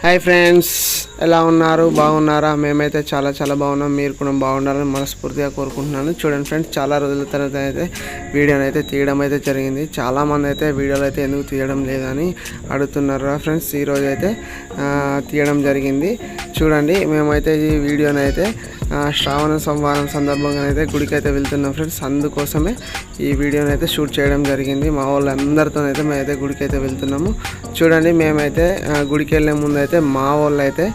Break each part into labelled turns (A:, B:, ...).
A: Hi friends, ఎలా ఉన్నారు? బాగున్నారా? మేమైతే చాలా చాలా బాగున్నాం. మీరు కూడా బాగుండాలని మనస్ఫూర్తిగా కోరుకుంటున్నాను. చూడండి ఫ్రెండ్స్, చాలా రోజుల తర్వాత అయితే వీడియోని అయితే తీయడం అయితే జరిగింది. చాలామంది అయితే వీడియోలు అయితే ఎందుకు తీయడం లేదని అడుగుతున్నారు ఫ్రెండ్స్. ఈరోజు అయితే తీయడం జరిగింది. చూడండి, మేమైతే ఈ వీడియోని అయితే శ్రావణ సోమవారం సందర్భంగా అయితే గుడికి అయితే వెళ్తున్నాం ఫ్రెండ్స్. అందుకోసమే ఈ వీడియోని అయితే షూట్ చేయడం జరిగింది. మా వాళ్ళందరితో అయితే మేమైతే గుడికి అయితే వెళ్తున్నాము. చూడండి, మేమైతే గుడికి వెళ్ళే ముందు అయితే మా వాళ్ళు అయితే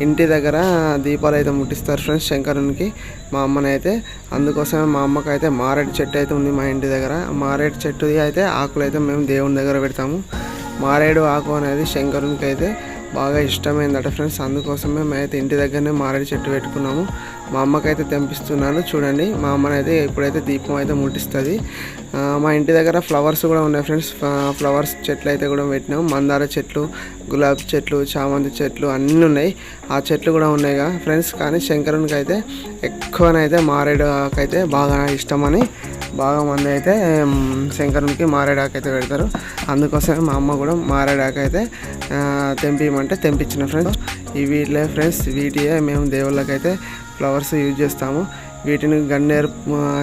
A: ఇంటి దగ్గర దీపాలు అయితే ముట్టిస్తారు ఫ్రెండ్స్ శంకరునికి, మా అమ్మనైతే. అందుకోసమే మా అమ్మకి అయితే మారేడు చెట్టు అయితే ఉంది మా ఇంటి దగ్గర. మారేడు చెట్టు అయితే ఆకులు అయితే మేము దేవుని దగ్గర పెడతాము. మారేడు ఆకు అనేది శంకరునికి అయితే బాగా ఇష్టమైందట ఫ్రెండ్స్. అందుకోసమే మేమైతే ఇంటి దగ్గరనే మారేడు చెట్టు పెట్టుకున్నాము. మా అమ్మకైతే తెంపిస్తున్నాను. చూడండి, మా అమ్మనైతే ఇప్పుడైతే దీపం అయితే ముట్టిస్తుంది. మా ఇంటి దగ్గర ఫ్లవర్స్ కూడా ఉన్నాయి ఫ్రెండ్స్. ఫ్లవర్స్ చెట్లు అయితే కూడా పెట్టినాము. మందార చెట్లు, గులాబీ చెట్లు, చామంతి చెట్లు అన్నీ ఉన్నాయి. ఆ చెట్లు కూడా ఉన్నాయిగా ఫ్రెండ్స్. కానీ శంకరునికి అయితే ఎక్కువనైతే మారేడుకి అయితే బాగా ఇష్టమని బాగా మంది అయితే శంకరునికి మారేడాకు అయితే పెడతారు. అందుకోసమే మా అమ్మ కూడా మారేడాకు అయితే తెంపిమంటే తెంపించిన ఫ్రెండ్స్. వీటిలే ఫ్రెండ్స్, వీటియే మేము దేవుళ్ళకైతే ఫ్లవర్స్ యూజ్ చేస్తాము. వీటిని గన్నేరు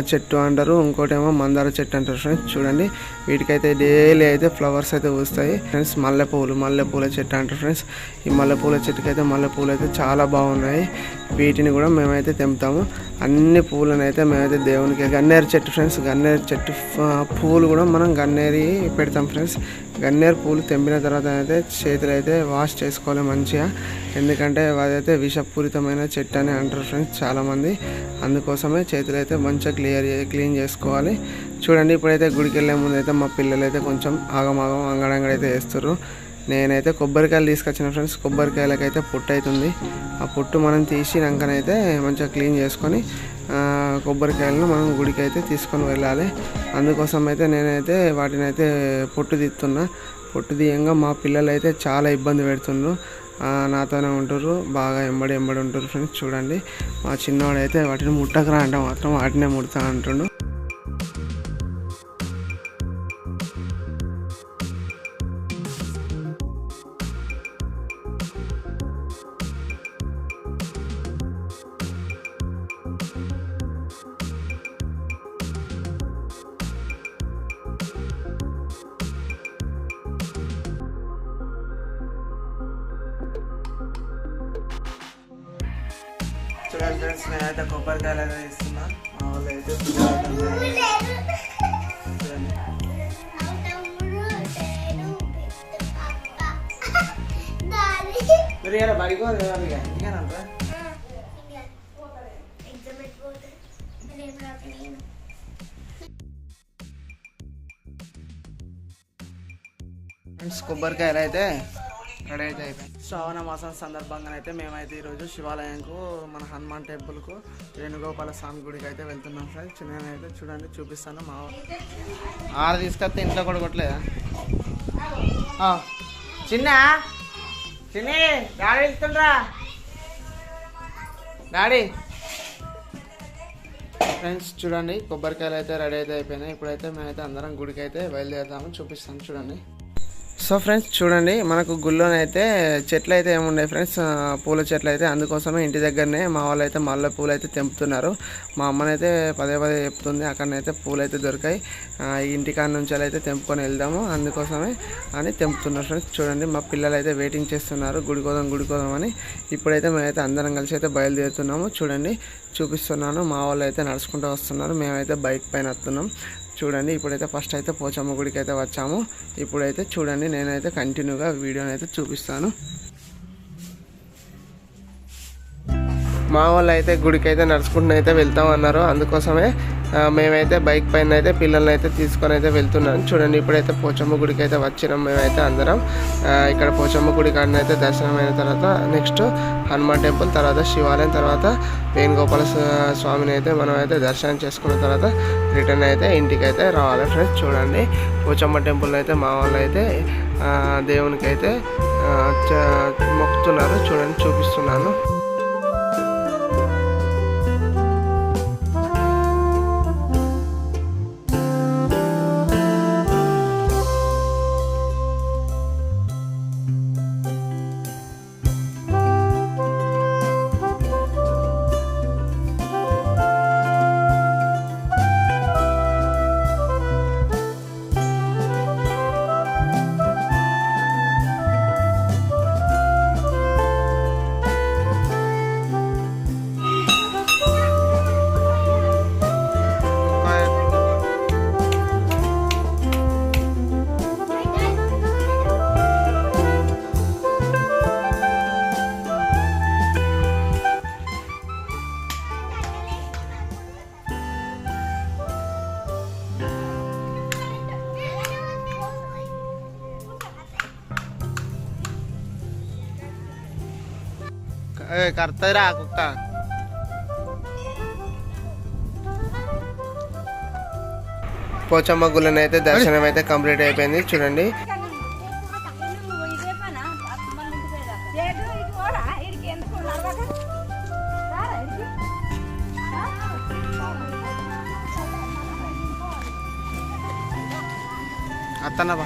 A: చెట్టు అంటారు, ఇంకోటేమో మందార చెట్టు అంటారు ఫ్రెండ్స్. చూడండి, వీటికైతే డైలీ అయితే ఫ్లవర్స్ అయితే పూస్తాయి ఫ్రెండ్స్. మల్లెపూల చెట్టు అంటారు ఫ్రెండ్స్. ఈ మల్లెపూల చెట్టుకి అయితే మల్లెపూలు అయితే చాలా బాగున్నాయి. వీటిని కూడా మేమైతే తెంపుతాము. అన్ని పూలను అయితే మేమైతే దేవునికి, గన్నేరు చెట్టు ఫ్రెండ్స్, గన్నేరు చెట్టు పూలు కూడా మనం గన్నేరి పెడతాం ఫ్రెండ్స్. గన్నేరు పూలు తెంపిన తర్వాత అయితే చేతులు అయితే వాష్ చేసుకోవాలి మంచిగా, ఎందుకంటే అదైతే విషపూరితమైన చెట్టు అని అంటారు ఫ్రెండ్స్ చాలామంది. అందుకోసమే చేతులు అయితే మంచిగా క్లీన్ చేసుకోవాలి. చూడండి, ఇప్పుడైతే గుడికి వెళ్ళే ముందు అయితే మా పిల్లలు అయితే కొంచెం ఆగమాగం అంగడంగడైతే వేస్తారు. నేనైతే కొబ్బరికాయలు తీసుకొచ్చిన ఫ్రెండ్స్. కొబ్బరికాయలకైతే పొట్టు అవుతుంది. ఆ పొట్టు మనం తీసినాకనైతే మంచిగా క్లీన్ చేసుకొని కొబ్బరికాయలను మనం గుడికి అయితే తీసుకొని వెళ్ళాలి. అందుకోసం అయితే నేనైతే వాటిని అయితే పొట్టు తీస్తున్నా. పొట్టు తీయంగా మా పిల్లలు అయితే చాలా ఇబ్బంది పెడుతుండ్రు. నాతోనే ఉంటారు, బాగా ఎంబడి ఉంటారు ఫ్రెండ్స్. చూడండి, మా చిన్నవాడు అయితే వాటిని ముట్టకరా అంటే మాత్రం వాటినే ముడతా అంటుండు. చూడండి ఫ్రెండ్స్, నేనైతే కొబ్బరికాయలు అయితే ఇస్తున్నా. మా వాళ్ళు అయితే ఫ్రెండ్స్, కొబ్బరికాయలు అయితే రెడీ అయితే అయిపోయింది. శ్రావణ మాసం సందర్భంగా అయితే మేమైతే ఈరోజు శివాలయంకు, మన హనుమాన్ టెంపుల్కు, వేణుగోపాల స్వామి గుడికి అయితే వెళ్తున్నాం ఫ్రెండ్స్. నేనైతే చూడండి చూపిస్తాను. మా ఆరు తీసుకొస్తే ఇంట్లో కూడా కొట్టలేదా? చిన్ని డాడీ వెళ్తుండ్రా డాడీ. ఫ్రెండ్స్ చూడండి, కొబ్బరికాయలు అయితే రెడీ అయితే అయిపోయినాయి. ఇప్పుడైతే మేమైతే అందరం గుడికి అయితే బయలుదేరుతాము. చూపిస్తాను చూడండి. సో ఫ్రెండ్స్ చూడండి, మనకు గుళ్ళోనైతే చెట్లు అయితే ఏముండే ఫ్రెండ్స్, పూల చెట్లు అయితే. అందుకోసమే ఇంటి దగ్గరనే మా వాళ్ళు అయితే మల్లె పూలు అయితే తెంపుతున్నారు. మా అమ్మనైతే పదే చెప్తుంది, అక్కడనైతే పూలు అయితే దొరికాయి, ఇంటికాడ నుంచి అయితే తెంపుకొని వెళ్దాము, అందుకోసమే అని తెంపుతున్నారు ఫ్రెండ్స్. చూడండి, మా పిల్లలు అయితే వెయిటింగ్ చేస్తున్నారు గుడికోదాం అని. ఇప్పుడైతే మేమైతే అందరం కలిసి అయితే బయలుదేరుతున్నాము. చూడండి చూపిస్తున్నాను. మా వాళ్ళు అయితే నడుచుకుంటూ వస్తున్నారు, మేమైతే బైక్ పైన వస్తున్నాం. చూడండి, ఇప్పుడైతే ఫస్ట్ అయితే పోచమ్మ గుడికి అయితే వచ్చాము. ఇప్పుడైతే చూడండి, నేనైతే కంటిన్యూగా వీడియోని అయితే చూపిస్తాను. మా వాళ్ళు అయితే గుడికి అయితే నడుచుకుంటూ అయితే వెళ్తామన్నారు. అందుకోసమే మేమైతే బైక్ పైన అయితే పిల్లల్ని అయితే తీసుకొని అయితే వెళ్తున్నాను. చూడండి, ఇప్పుడైతే పోచమ్మ గుడికి అయితే వచ్చినాం మేమైతే అందరం. ఇక్కడ పోచమ్మ గుడి కాడన అయితే దర్శనం అయిన తర్వాత నెక్స్ట్ హనుమాన్ టెంపుల్, తర్వాత శివాలయం, తర్వాత వేణుగోపాల స్వామిని అయితే మనం అయితే దర్శనం చేసుకున్న తర్వాత రిటర్న్ అయితే ఇంటికి అయితే రావాలి ఫ్రెండ్స్. చూడండి, పోచమ్మ టెంపుల్ అయితే మా వాళ్ళు అయితే దేవునికి అయితే మొక్కుతున్నారు. చూడండి చూపిస్తున్నాను. కర్తరా కుక్క. పోచమ్మ గుళ్ళని అయితే దర్శనం అయితే కంప్లీట్ అయిపోయింది. చూడండి అత్తన్నబా.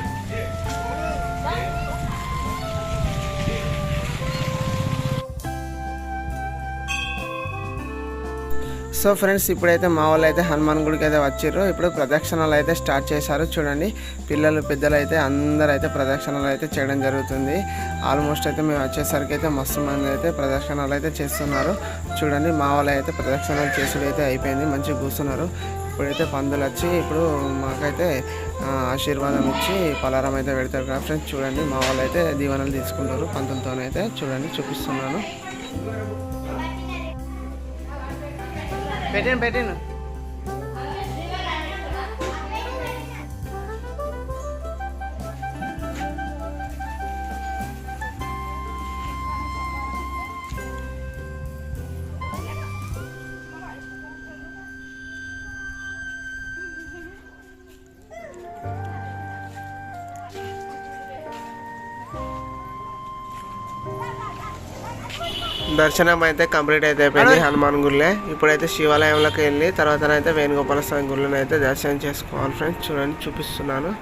A: సో ఫ్రెండ్స్, ఇప్పుడైతే మా వాళ్ళు అయితే హనుమాన్ గుడికి అయితే వచ్చారు. ఇప్పుడు ప్రదక్షిణలు అయితే స్టార్ట్ చేశారు. చూడండి పిల్లలు పెద్దలు అయితే అందరూ అయితే ప్రదక్షిణలు అయితే చేయడం జరుగుతుంది. ఆల్మోస్ట్ అయితే మేము వచ్చేసరికి అయితే మస్తు మంది అయితే ప్రదక్షిణలు అయితే చేస్తున్నారు. చూడండి మా వాళ్ళు అయితే ప్రదక్షిణలు చేసుడు అయితే అయిపోయింది. మంచిగా కూర్చున్నారు. ఇప్పుడైతే పందులు వచ్చి ఇప్పుడు మాకైతే ఆశీర్వాదం ఇచ్చి పలారం అయితే పెడతారు కదా ఫ్రెండ్స్. చూడండి మా వాళ్ళు అయితే దీవెనలు తీసుకుంటారు పంతులతోనైతే. చూడండి చూపిస్తున్నాను. పెట్టాను దర్శనం అయితే కంప్లీట్ అయితే అయిపోయింది హనుమాన్ గుళ్ళే. ఇప్పుడైతే శివాలయంలోకి వెళ్ళి తర్వాత అయితే వేణుగోపాల స్వామి గుళ్ళని అయితే దర్శనం చేసుకోవాలి ఫ్రెండ్స్. చూడండి చూపిస్తున్నాను.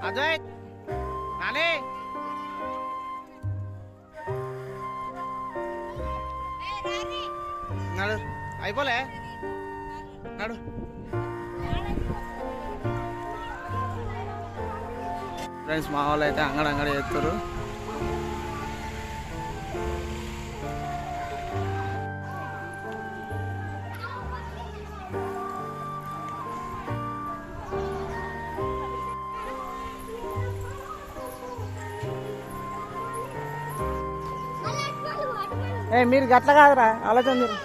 A: అజయ్ నాని నడు అయిపోలే నడు. ఫ్రెండ్స్ మా వాళ్ళు అయితే అంగడి చేస్తారు. మీరు గట్ల కాదురా ఆలోచన మీరు.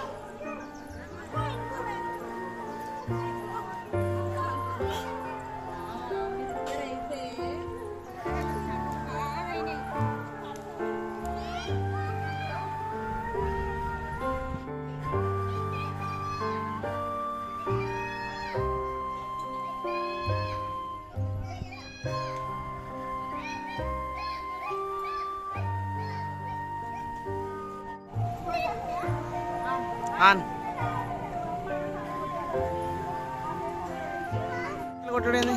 A: కొట్టుడేంది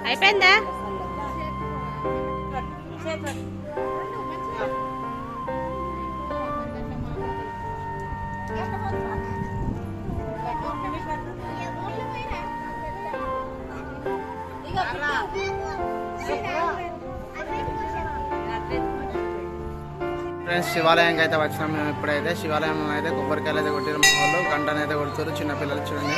B: అయిపోయిందా?
A: ఫ్రెండ్స్ శివాలయంకి అయితే వచ్చినాం మేము. ఇప్పుడైతే శివాలయం అయితే కొబ్బరికాయలు అయితే కొట్టారు మా వాళ్ళు. గంటను అయితే కొడుతారు చిన్నపిల్లలు. చూడండి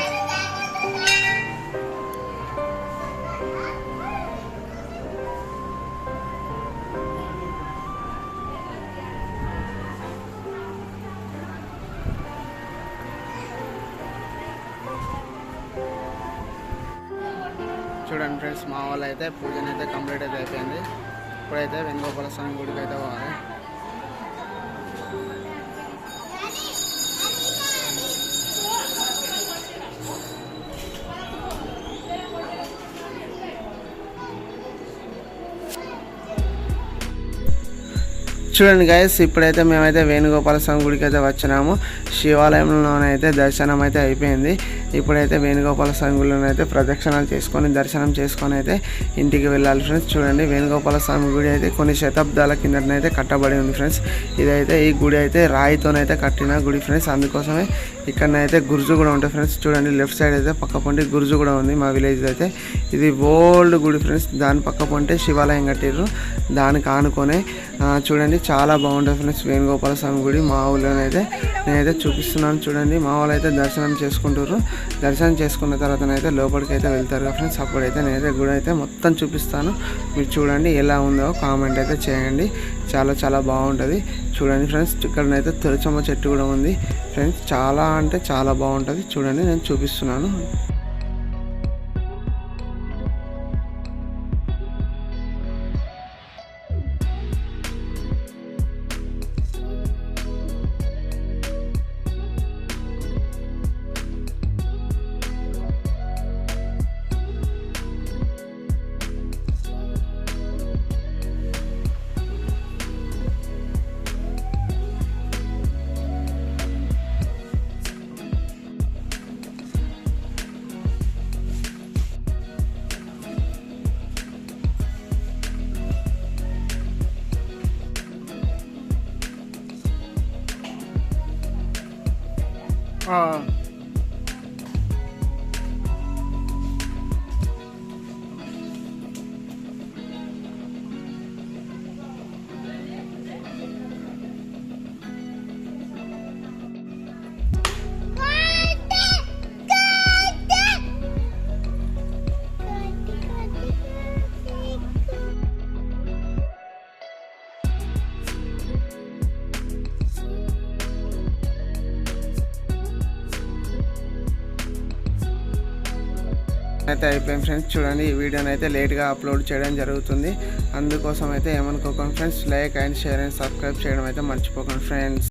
A: చూడండి ఫ్రెండ్స్ మా వాళ్ళు అయితే పూజన అయితే కంప్లీట్ అయితే అయిపోయింది. ఇప్పుడైతే వేణుగోపాల స్వామి గుడికి అయితే పోవాలి. చూడండి గైస్, ఇప్పుడైతే మేమైతే వేణుగోపాల స్వామి గుడికి అయితే వచ్చినాము. శివాలయంలోనైతే దర్శనం అయితే అయిపోయింది. ఇప్పుడైతే వేణుగోపాల స్వామి గుడిలోనైతే ప్రదక్షిణాలు చేసుకొని దర్శనం చేసుకొని అయితే ఇంటికి వెళ్ళాలి ఫ్రెండ్స్. చూడండి, వేణుగోపాల స్వామి గుడి అయితే కొన్ని శతాబ్దాల కిందటనైతే కట్టబడి ఉంది ఫ్రెండ్స్. ఇదైతే ఈ గుడి అయితే రాయితోనైతే కట్టిన గుడి ఫ్రెండ్స్. అందుకోసమే ఇక్కడనైతే గుర్జు కూడా ఉంటుంది ఫ్రెండ్స్. చూడండి, లెఫ్ట్ సైడ్ అయితే పక్క పొంటి గుర్జు కూడా ఉంది. మా విలేజ్ అయితే ఇది ఓల్డ్ గుడి ఫ్రెండ్స్. దాని పక్క పొంటే శివాలయం కట్టిర్రు. దానికి ఆనుకొని చూడండి, చాలా బాగుంటుంది ఫ్రెండ్స్ వేణుగోపాల స్వామి గుడి. మా ఊళ్ళోనైతే నేనైతే చూపిస్తున్నాను. చూడండి, మా వాళ్ళు అయితే దర్శనం చేసుకుంటారు. దర్శనం చేసుకున్న తర్వాతనైతే లోపలికి అయితే వెళ్తారు కదా ఫ్రెండ్స్. అప్పుడైతే నేనైతే గుడి అయితే మొత్తం చూపిస్తాను. మీరు చూడండి ఎలా ఉందో కామెంట్ అయితే చేయండి. చాలా చాలా బాగుంటుంది. చూడండి ఫ్రెండ్స్, ఇక్కడనైతే తులసమ్మ చెట్టు కూడా ఉంది ఫ్రెండ్స్. చాలా అంటే చాలా బాగుంటుంది. చూడండి, నేను చూపిస్తున్నాను. అయితే అయిపోయింది ఫ్రెండ్స్. చూడండి, ఈ వీడియోని అయితే లేట్గా అప్లోడ్ చేయడం జరుగుతుంది. అందుకోసం అయితే ఏమనుకోకండి friends. Like and share and subscribe చేయడం అయితే మర్చిపోకండి ఫ్రెండ్స్.